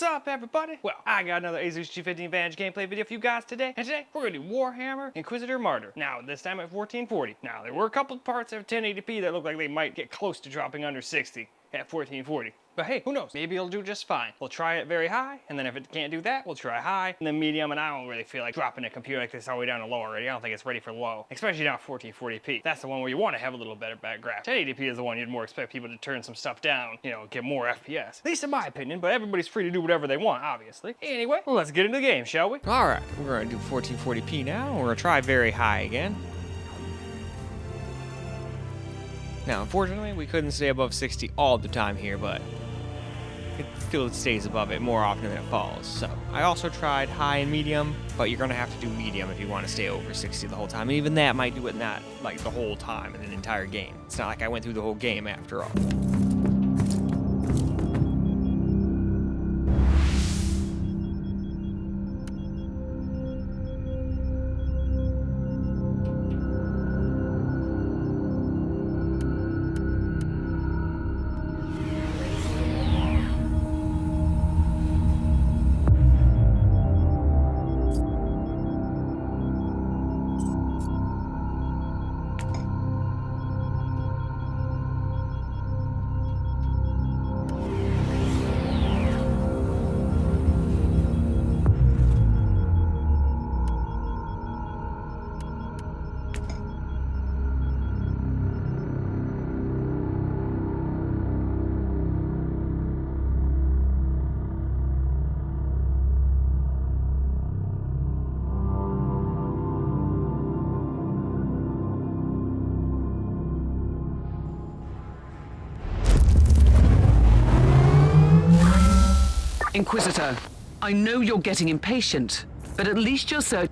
up, everybody? Well, I got another Asus G15 Advantage gameplay video for you guys today, and today we're gonna do Warhammer Inquisitor Martyr. Now, this time at 1440. Now, there were a couple parts of 1080p that look like they might get close to dropping under 60 at 1440. But hey, who knows? Maybe it'll do just fine. We'll try it very high, and then if it can't do that, we'll try high, and then medium, and I don't really feel like dropping a computer like this all the way down to low already. I don't think it's ready for low, especially down 1440p. That's the one where you want to have a little better backgraph. 1080p is the one you'd more expect people to turn some stuff down, you know, get more FPS. At least in my opinion, but everybody's free to do whatever they want, obviously. Anyway, well, let's get into the game, shall we? All right, we're gonna do 1440p now. We're gonna try very high again. Now, unfortunately, we couldn't stay above 60 all the time here, but it still stays above it more often than it falls. So I also tried high and medium, but you're gonna have to do medium if you want to stay over 60 the whole time. And even that might do it not like the whole time in an entire game. It's not like I went through the whole game after all. Inquisitor, I know you're getting impatient, but at least your search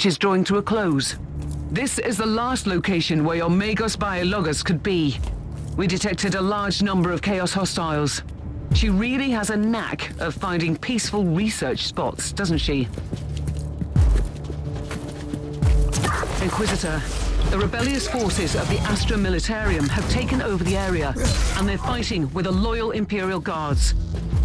is drawing to a close. This is the last location where your Magos Biologus could be. We detected a large number of Chaos hostiles. She really has a knack of finding peaceful research spots, doesn't she? Inquisitor, the rebellious forces of the Astra Militarium have taken over the area, and they're fighting with the loyal Imperial Guards.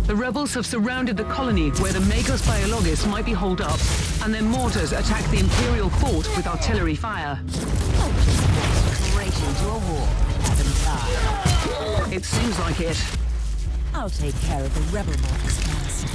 The rebels have surrounded the colony where the Magos Biologus might be holed up, and their mortars attack the Imperial fort with artillery fire. Straight into a war, haven't I? It seems like it. I'll take care of the rebel mortars first.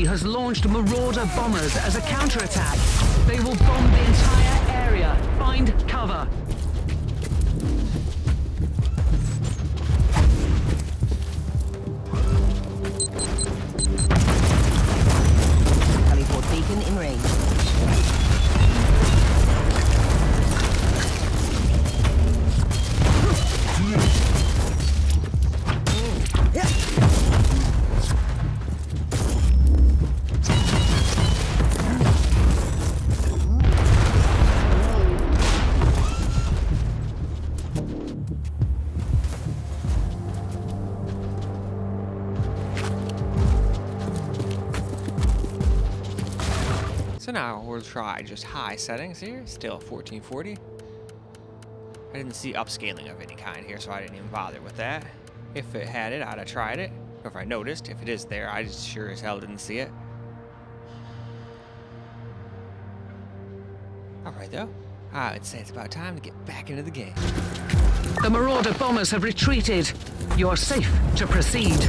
Has launched Marauder bombers as a counterattack. They will bomb the entire area. Find cover. Teleport beacon in range. now we'll try just high settings here, still 1440. I didn't see upscaling of any kind here, so I didn't even bother with that. If it had it, I'd have tried it. Or if I noticed, if it is there, I just sure as hell didn't see it. Alright though, I would say it's about time to get back into the game. The Marauder bombers have retreated. You're safe to proceed.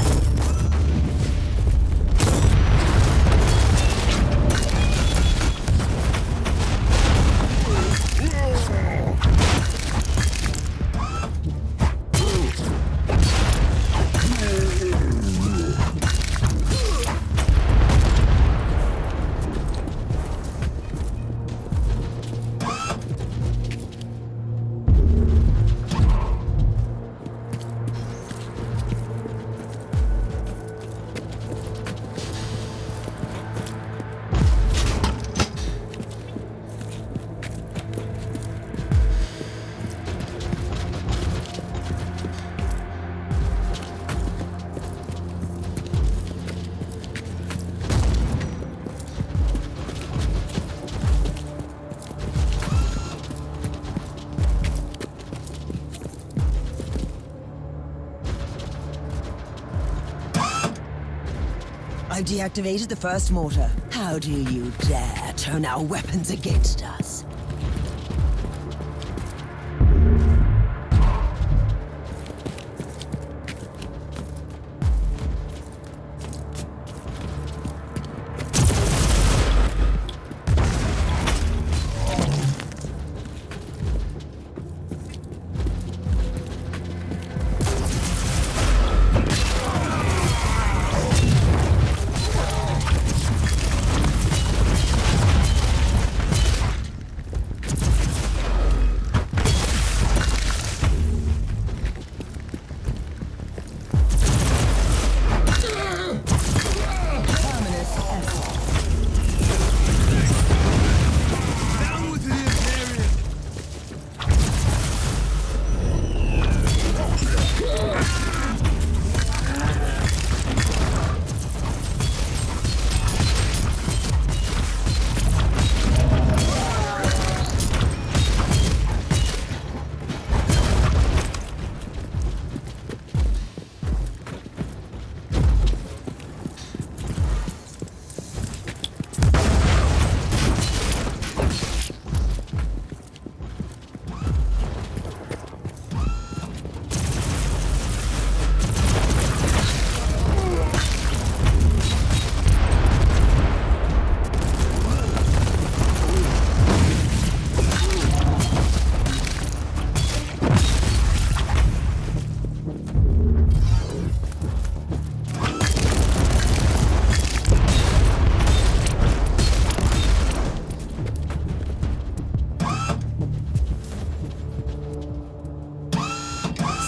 I've deactivated the first mortar. How do you dare turn our weapons against us?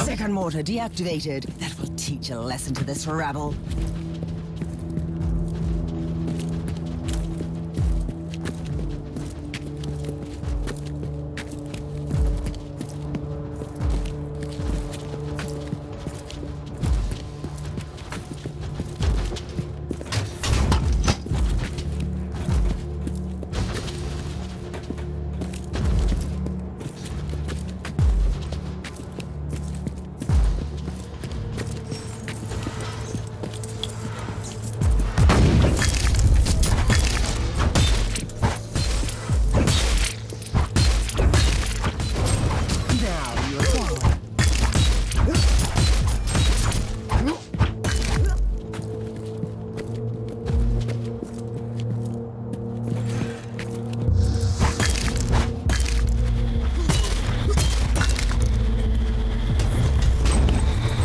Second mortar deactivated. That will teach a lesson to this rabble.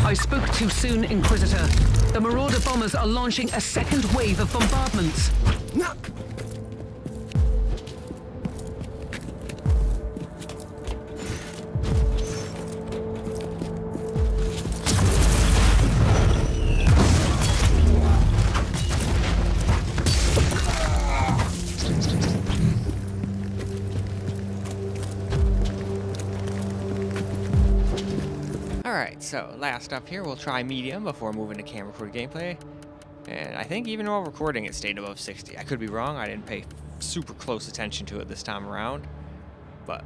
I spoke too soon, Inquisitor. The Marauder bombers are launching a second wave of bombardments. Alright, so last up here, we'll try medium before moving to camera for gameplay. And I think even while recording it stayed above 60. I could be wrong, I didn't pay super close attention to it this time around, but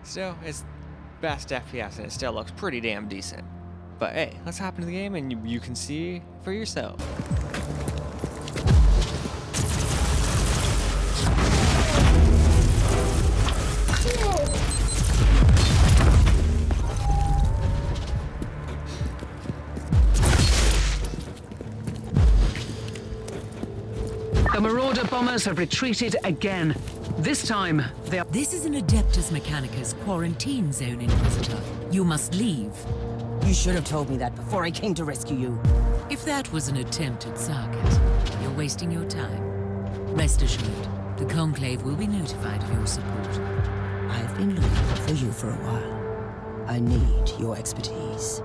still, it's best FPS and it still looks pretty damn decent. But hey, let's hop into the game and you can see for yourself. The Marauder bombers have retreated again. This time, they are... This is an Adeptus Mechanicus quarantine zone, Inquisitor. You must leave. You should have told me that before I came to rescue you. If that was an attempt at sarcasm, you're wasting your time. Rest assured, the Conclave will be notified of your support. I've been looking for you for a while. I need your expertise.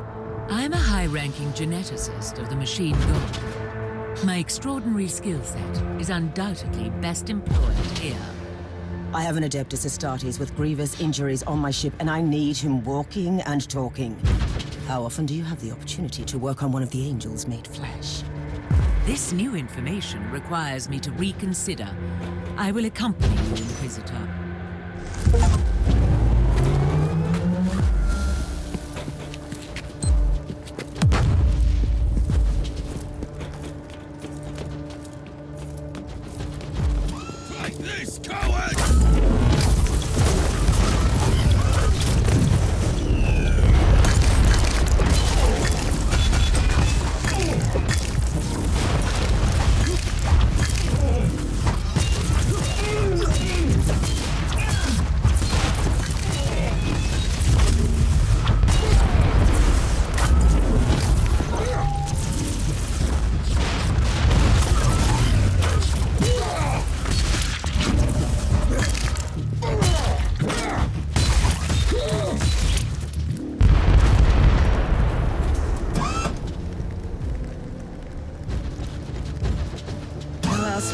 I'm a high-ranking geneticist of the Machine God. My extraordinary skill set is undoubtedly best employed here. I have an Adeptus Astartes with grievous injuries on my ship, and I need him walking and talking. How often do you have the opportunity to work on one of the angels made flesh? This new information requires me to reconsider. I will accompany you, Inquisitor.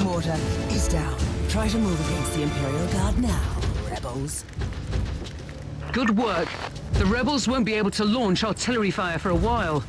Mortar is down. Try to move against the Imperial Guard now, rebels. Good work. The rebels won't be able to launch artillery fire for a while.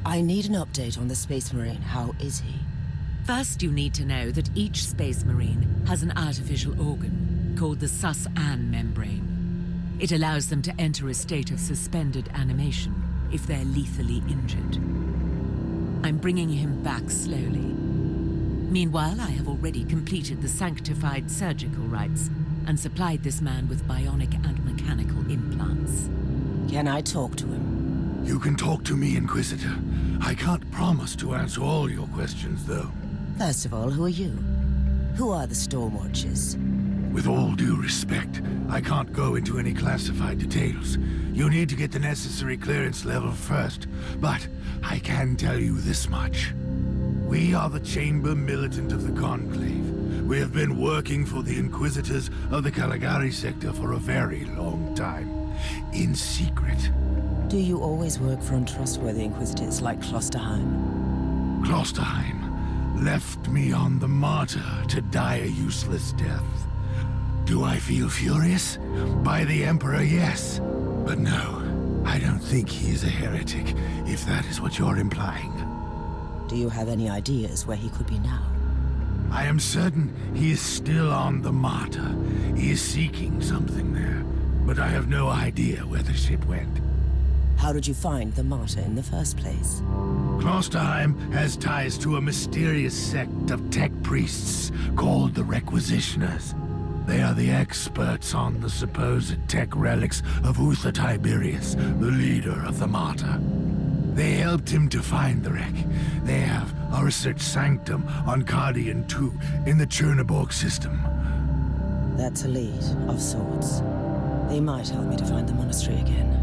I need an update on the Space Marine. How is he? First, you need to know that each Space Marine has an artificial organ called the Sus-An membrane. It allows them to enter a state of suspended animation if they're lethally injured. I'm bringing him back slowly. Meanwhile, I have already completed the sanctified surgical rites and supplied this man with bionic and mechanical implants. Can I talk to him? You can talk to me, Inquisitor. I can't promise to answer all your questions, though. First of all, who are you? Who are the Stormwatchers? With all due respect, I can't go into any classified details. You need to get the necessary clearance level first, but I can tell you this much. We are the Chamber Militant of the Conclave. We have been working for the Inquisitors of the Caligari sector for a very long time, in secret. Do you always work for untrustworthy Inquisitors like Klosterheim? Klosterheim left me on the Martyr to die a useless death. Do I feel furious? By the Emperor, yes. But no, I don't think he is a heretic, if that is what you're implying. Do you have any ideas where he could be now? I am certain he is still on the Martyr. He is seeking something there, but I have no idea where the ship went. How did you find the Martyr in the first place? Klosterheim has ties to a mysterious sect of tech priests called the Requisitioners. They are the experts on the supposed tech relics of Uther Tiberius, the leader of the Martyr. They helped him to find the wreck. They have a research sanctum on Cardian 2 in the Cherniborg system. That's a lead, of sorts. They might help me to find the monastery again.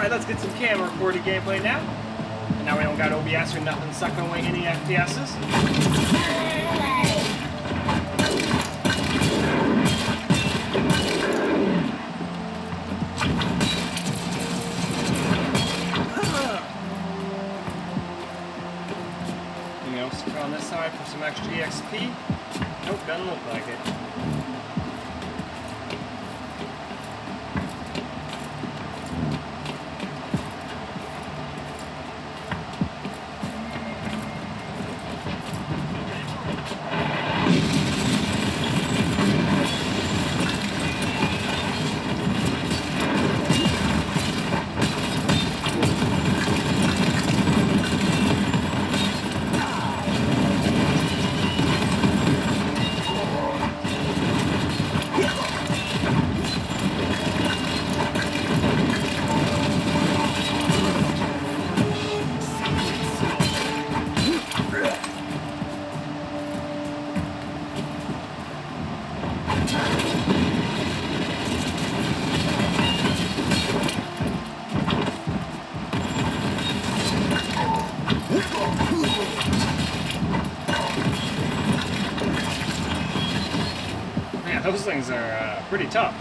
Alright, let's get some camera recorded gameplay now. Now we don't got OBS or nothing sucking away any FPSs. Anything else on this side for some extra EXP? Nope, doesn't look like it. Man, those things are pretty tough.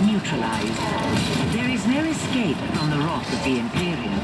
Neutralized. There is no escape from the wrath of the Imperium.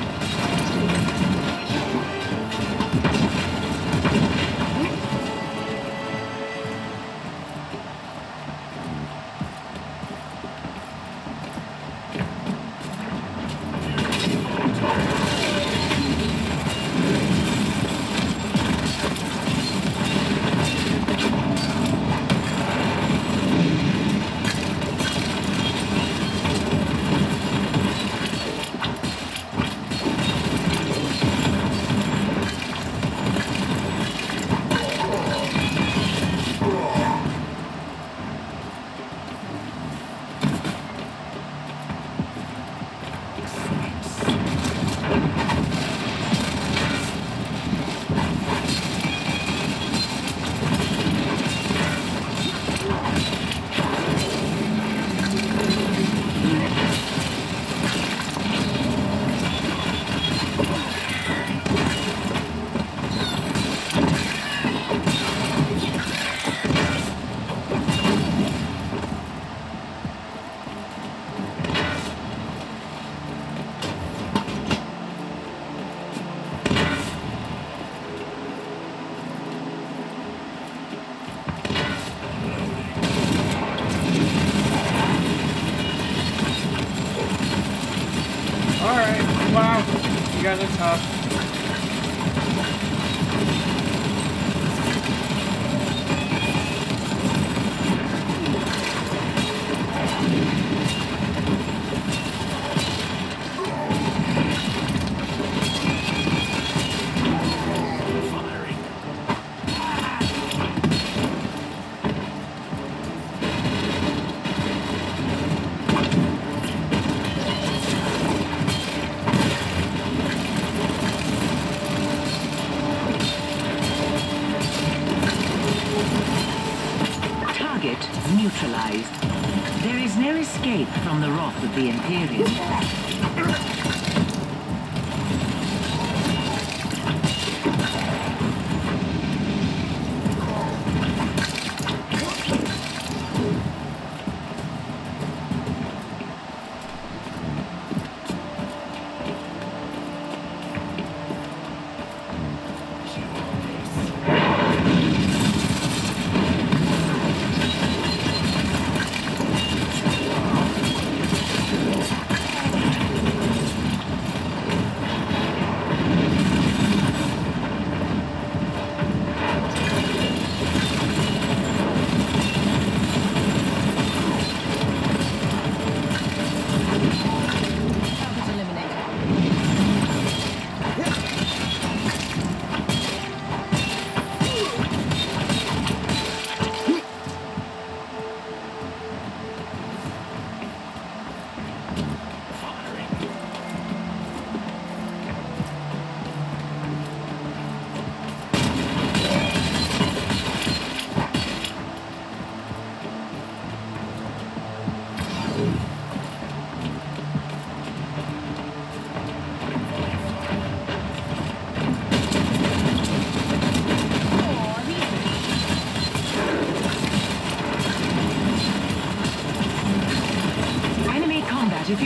Wow, you guys are tough. Neutralized. There is no escape from the wrath of the Imperium.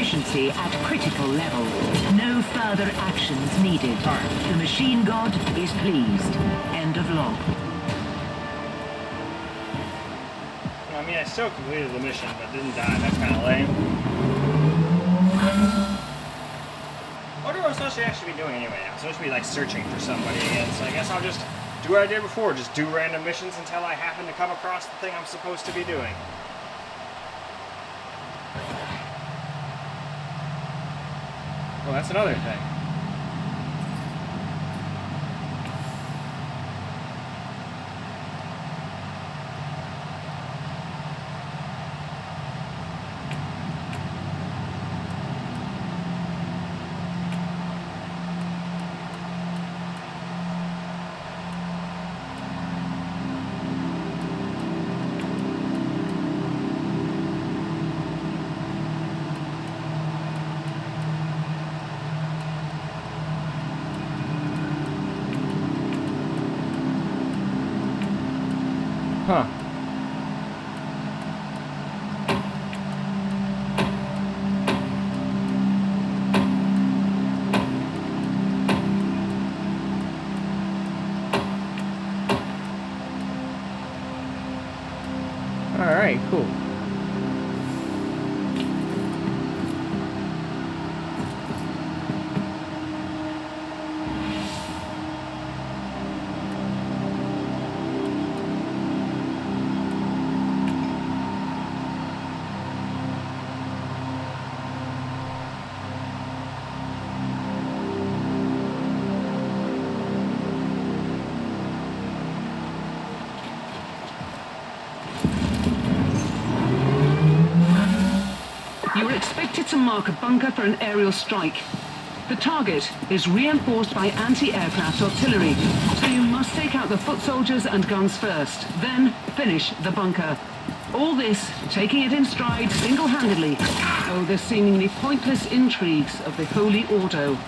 efficiency at critical level. No further actions needed. The machine god is pleased. End of log. I mean, I still completed the mission, but didn't die. That's kind of lame. What am I supposed to actually be doing anyway now? I'm supposed to be, like, searching for somebody again, so I guess I'll just do what I did before. Just do random missions until I happen to come across the thing I'm supposed to be doing. Well, that's another thing. Huh. All right, cool. You are expected to mark a bunker for an aerial strike. The target is reinforced by anti-aircraft artillery, so you must take out the foot soldiers and guns first, then finish the bunker. All this, taking it in stride single-handedly. Oh, the seemingly pointless intrigues of the Holy Ordo.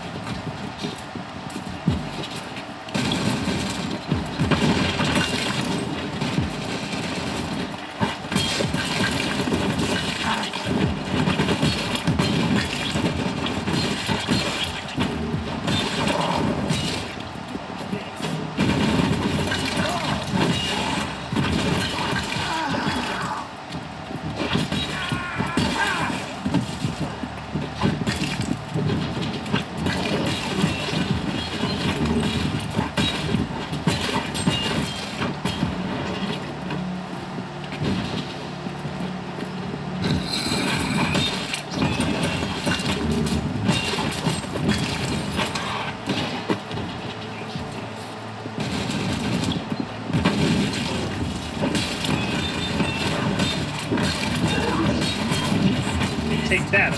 Take that.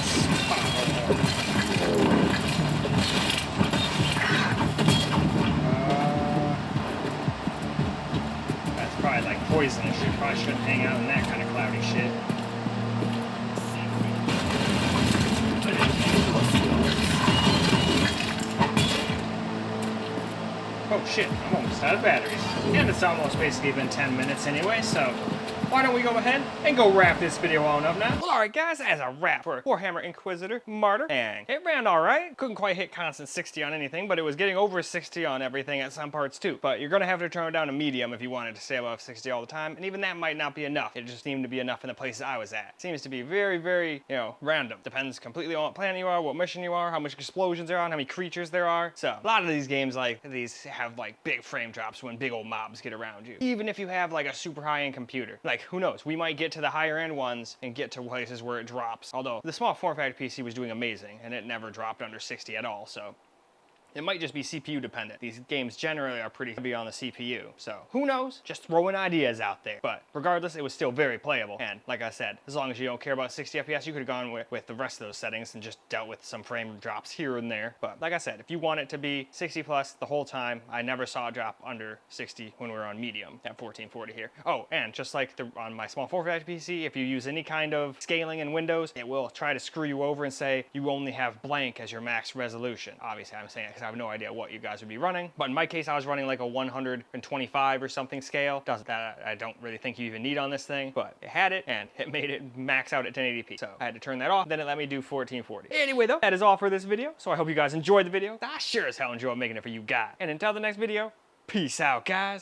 That's probably like poisonous. You probably shouldn't hang out in that kind of cloudy shit. Oh shit, I'm almost out of batteries. And it's almost basically been 10 minutes anyway, so why don't we go ahead and go wrap this video on up now? Well, alright guys, as a wrap for Warhammer Inquisitor Martyr, and it ran alright. Couldn't quite hit constant 60 on anything, but it was getting over 60 on everything at some parts too. But you're gonna have to turn it down to medium if you wanted to stay above 60 all the time, and even that might not be enough. It just seemed to be enough in the places I was at. Seems to be very, very, random. Depends completely on what planet you are, what mission you are, how much explosions there are, how many creatures there are. So, a lot of these games like these have like big frame drops when big old mobs get around you. Even if you have like a super high-end computer. Like, who knows? We might get to the higher end ones and get to places where it drops. Although the small form factor PC was doing amazing and it never dropped under 60 at all, so it might just be CPU dependent. These games generally are pretty heavy on the CPU, so who knows? Just throwing ideas out there. But regardless, it was still very playable. And like I said, as long as you don't care about 60 FPS, you could have gone with the rest of those settings and just dealt with some frame drops here and there. But like I said, if you want it to be 60 plus the whole time, I never saw it drop under 60 when we were on medium at 1440 here. Oh, and just like on my small form factor PC, if you use any kind of scaling in Windows, it will try to screw you over and say you only have blank as your max resolution. Obviously, I'm saying it because because I have no idea what you guys would be running. But in my case, I was running like a 125 or something scale. That I don't really think you even need on this thing, but it had it and it made it max out at 1080p. So I had to turn that off. Then it let me do 1440. Anyway though, that is all for this video. So I hope you guys enjoyed the video. I sure as hell enjoyed making it for you guys. And until the next video, peace out, guys.